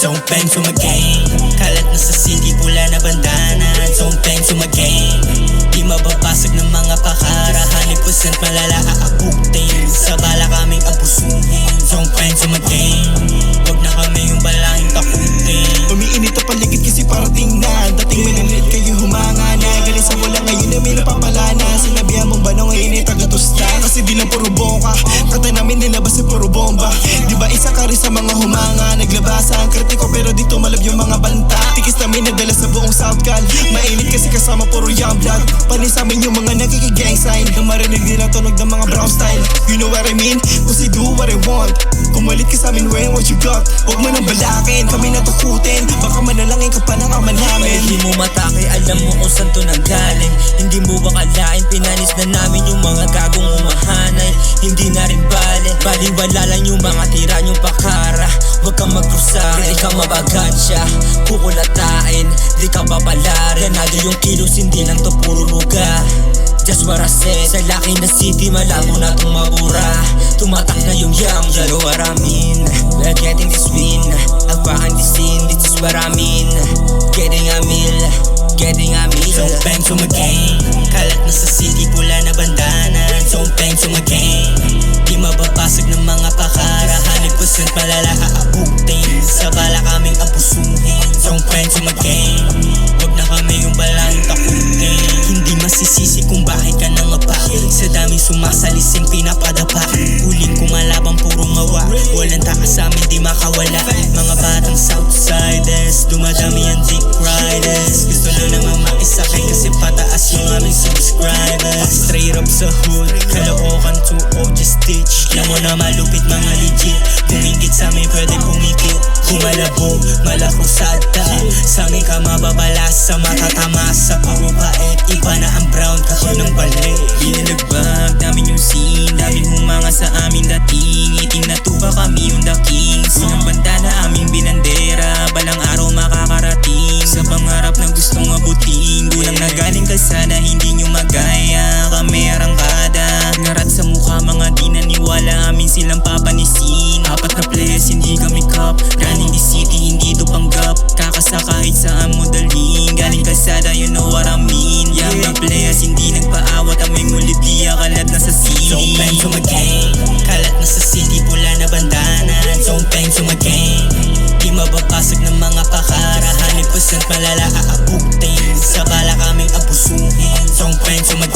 Don't bang to my gang. Kalat na sa city, pula na bandana. Don't bang to my gang. Di mababasag ng mga pakara. 100% malala aabutin. Sa bala kaming abusuhin. Don't bang to my gang. Wag na kami yung balahing takutin. Umiinit ang paligid kasi parating na. Dating minilit kayo humanga na. Galing sa wala ngayon na may napapala na. Sinabihan mong banong ngayon ay tagatusta. Kasi di lang puro boka, kata namin nilabas ay puro bomba. Di ba isa ka rin sa mga humanga. Naglabasa ang kritiko pero dito malab yung mga banta. Tikis namin nagdala sa buong South Cal. Mainit kasi kasama puro young blood. Panis amin yung mga nakikigang sign. Nang marinig nila tunog ng mga brown style. You know what I mean? Kasi do what I want. Kumalit ka sa amin wearing what you got. Huwag mo nang balakin, kami natukutin. Baka manalangin ka pa ng ama namin. Hindi mo matake, alam mo kung saan to nanggaling. Hindi mo ba kalain, pinanis na namin yung mga gagong umahanay. Hindi na rin baliwala lang yung mga tira yung pakara. Huwag kang magkrusa, di ka mabagansya. Kukulatain, di ka papalarin. Ganado yung kilos, hindi lang to puro luga. Just what I said, sa laki na city malabo na itong mabura. Tumatak na yung young, you know what I mean. We're getting this win, agwakan this scene, this is what I mean. Getting a meal. Don't bang to my gang. Kalat na sa city, pula na bandana. Don't bang to my gang. Di mababasag ng mga pakara. 100% malala aabutin. Sa bala kaming abusuhin. Don't bang to my gang. Wag na kami yung balahing takutin. Hindi masisisi kung bakit ka nangapa. Sa daming sumasalising pinapadapa. Huling kumalabang puro ngawa. Walang takas sa amin di makawala. Mga batang Southsiders, dumadami ang dick riders. Gusto lang naman maisakay kasi pataas yung aming subscribers. Straight up sa hood, Caloocan to OG Stitch. Alam mo na malupit mga legit. Kumingit sa amin pwede pumikit. Kumalabo, malakusada. Sa amin ka mababala sa matatamasa. Puro paet, iba na ang brown kapag ng balik. Binalagbag namin yung scene, daming humanga sa amin dating. Iting natupa kami yung the kings. Unang banda na aming binandera, balang araw makakarating. Sa pangarap na gustong abutin, gulang na galing kalsada, hindi nyo magaya. Kami arangkada, ngarat sa mukha mga di naniwala, amin silang papanisin. Apat na players, hindi kami cup. Running the city, hindi to panggap. Kakasa kahit saan mo daling. Galing kalsada, you know what I mean. Young na players, hindi nagpaawat. Amoy ngulit, di akalat na sa city. Don't bang to my gang. Kalat na sa city, pula na bandana. Don't bang to my gang. Di mababasag ng mga pakara. 100% malala aabutin. Sa bala kaming abusuhin. Don't bang to my